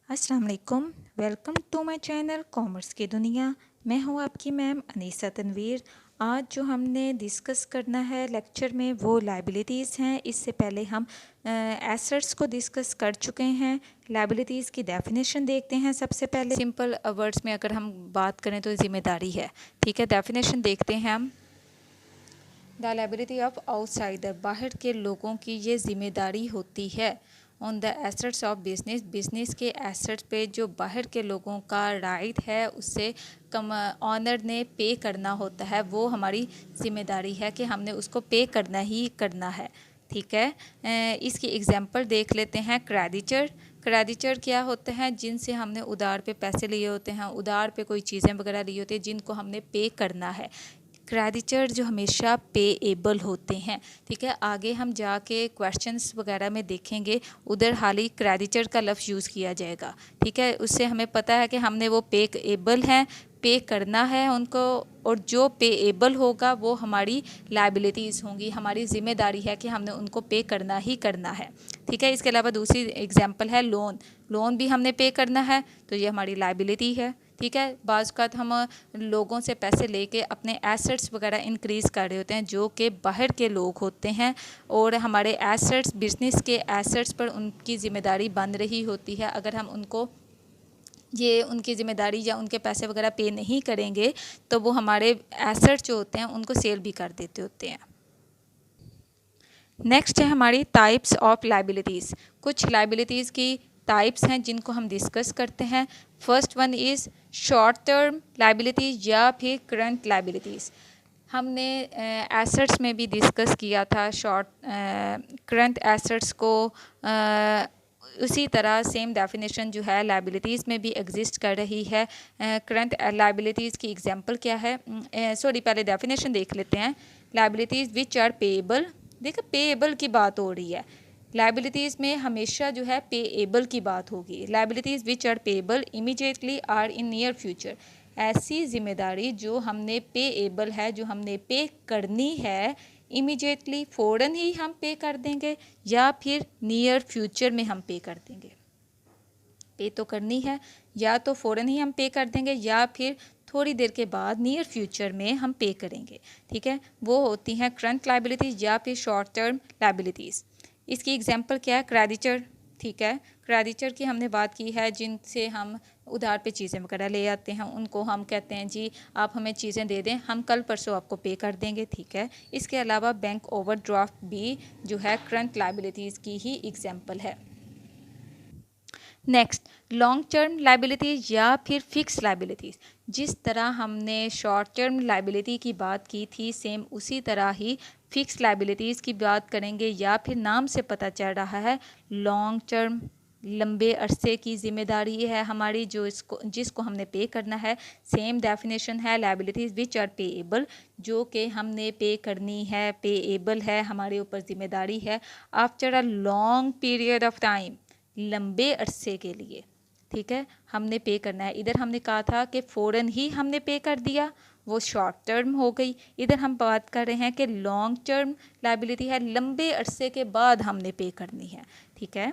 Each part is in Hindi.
अस्सलाम वालेकुम। Welcome to my channel commerce की दुनिया। मैं हूँ आपकी मैम अनीसा तनवीर। आज जो हमने डिस्कस करना है लेक्चर में वो लायबिलिटीज़ हैं। इससे पहले हम एसेट्स को डिस्कस कर चुके हैं। लायबिलिटीज़ की डेफिनेशन देखते हैं। सबसे पहले सिंपल वर्ड्स में अगर हम बात करें तो ज़िम्मेदारी है। ठीक है, डेफिनेशन देखते हैं हम। द लायबिलिटी ऑफ आउटसाइडर, बाहर के लोगों की ये ज़िम्मेदारी होती है। On the assets of business, business के एसेट्स पे जो बाहर के लोगों का राइट है उससे कम ऑनर ने पे करना होता है, वो हमारी ज़िम्मेदारी है कि हमने उसको पे करना ही करना है। ठीक है, इसकी एग्जांपल देख लेते हैं। क्रेडिटर, क्रेडिटर क्या होते हैं? जिनसे हमने उधार पे पैसे लिए होते हैं, उधार पे कोई चीज़ें वगैरह ली होती है जिनको हमने पे करना है। क्रेडिटर जो हमेशा पेएबल होते हैं। ठीक है, आगे हम जाके क्वेश्चंस वगैरह में देखेंगे, उधर हाल ही क्रेडिटर का लफ्ज़ यूज़ किया जाएगा। ठीक है, उससे हमें पता है कि हमने वो पेएबल हैं, पे करना है उनको, और जो पेएबल होगा वो हमारी लायबिलिटीज़ होंगी, हमारी ज़िम्मेदारी है कि हमने उनको पे करना ही करना है। ठीक है, इसके अलावा दूसरी एग्जांपल है लोन। लोन भी हमने पे करना है तो ये हमारी लायबिलिटी है। ठीक है, बाज़ औक़ात हम लोगों से पैसे लेके अपने एसेट्स वगैरह इंक्रीज़ कर रहे होते हैं जो कि बाहर के लोग होते हैं, और हमारे एसेट्स, बिज़नेस के एसेट्स पर उनकी ज़िम्मेदारी बन रही होती है। अगर हम उनको ये उनकी ज़िम्मेदारी या उनके पैसे वगैरह पे नहीं करेंगे तो वो हमारे एसेट्स जो होते हैं उनको सेल भी कर देते होते हैं। नेक्स्ट है हमारी टाइप्स ऑफ लायबिलिटीज़। कुछ लायबिलिटीज़ की टाइप्स हैं जिनको हम डिस्कस करते हैं। First one is short term liabilities या फिर करंट लायबिलिटीज़। हमने एसेट्स में भी डिस्कस किया था शॉर्ट करंट एसेट्स को। उसी तरह सेम डेफिनेशन जो है लायबिलिटीज़ में भी एग्जिस्ट कर रही है। करंट लायबिलिटीज़ की एग्जांपल क्या है? पहले डेफिनेशन देख लेते हैं। लायबिलिटीज़ विच आर पेएबल, देखो पेएबल की बात हो रही है। लायबिलिटीज़ में हमेशा जो है पेएबल की बात होगी। Liabilities which are payable immediately or in near future, ऐसी जिम्मेदारी जो हमने पेएबल है, जो हमने पे करनी है, इमीडिएटली फ़ौरन ही हम पे कर देंगे या फिर नियर फ्यूचर में हम पे कर देंगे। पे तो करनी है, या तो फ़ौरन ही हम पे कर देंगे या फिर थोड़ी देर के बाद नियर फ्यूचर में हम पे करेंगे। ठीक है, वो होती हैं करंट लायबिलिटीज़ या फिर शॉर्ट टर्म लायबिलिटीज़। इसकी एग्जांपल क्या है? क्रेडिटर। ठीक है, क्रेडिटर की हमने बात की है जिनसे हम उधार पे चीज़ें वगैरह ले आते हैं, उनको हम कहते हैं जी आप हमें चीज़ें दे दें, हम कल परसों आपको पे कर देंगे। ठीक है, इसके अलावा बैंक ओवरड्राफ्ट भी जो है करंट लायबिलिटीज़ की ही एग्जांपल है। नेक्स्ट, लॉन्ग टर्म लायबिलिटीज़ या फिर फिक्स लायबिलिटीज़। जिस तरह हमने शॉर्ट टर्म लायबिलिटी की बात की थी, सेम उसी तरह ही फिक्स लायबिलिटीज़ की बात करेंगे, या फिर नाम से पता चल रहा है लॉन्ग टर्म, लंबे अरसे की ज़िम्मेदारी है हमारी जो जिसको हमने पे करना है। सेम डेफिनेशन है लायबिलिटीज़ विच आर पेएबल, जो कि हमने पे करनी है, पेएबल है, हमारे ऊपर ज़िम्मेदारी है after a long period of time, लंबे अरसे के लिए। ठीक है, हमने पे करना है। इधर हमने कहा था कि फ़ौरन ही हमने पे कर दिया, वो शॉर्ट टर्म हो गई। इधर हम बात कर रहे हैं कि लॉन्ग टर्म लायबिलिटी है, लंबे अरसे के बाद हमने पे करनी है। ठीक है,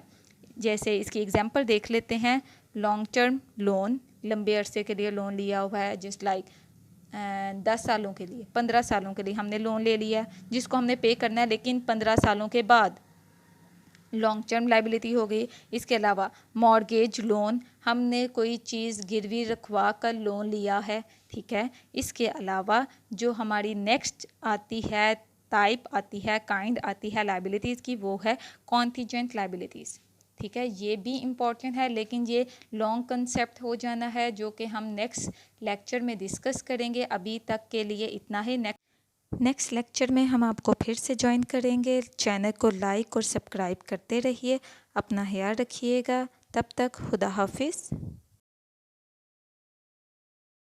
जैसे इसकी एग्जांपल देख लेते हैं। लॉन्ग टर्म लोन, लंबे अरसे के लिए लोन लिया हुआ है, जस्ट लाइक 10 सालों के लिए, 15 सालों के लिए हमने लोन ले लिया जिसको हमने पे करना है, लेकिन 15 सालों के बाद, लॉन्ग टर्म लायबिलिटी हो गई। इसके अलावा मॉर्गेज लोन, हमने कोई चीज़ गिरवी रखवा कर लोन लिया है। ठीक है, इसके अलावा जो हमारी नेक्स्ट आती है टाइप आती है, काइंड आती है लायबिलिटीज़ की, वो है कॉन्टिजेंट लायबिलिटीज़। ठीक है, ये भी इम्पॉर्टेंट है, लेकिन ये लॉन्ग कंसेप्ट हो जाना है जो कि हम नेक्स्ट लेक्चर में डिस्कस करेंगे। अभी तक के लिए इतना ही। नेक्स्ट लेक्चर में हम आपको फिर से ज्वाइन करेंगे। चैनल को लाइक और सब्सक्राइब करते रहिए। अपना ख्याल रखिएगा। तब तक खुदा हाफिज़।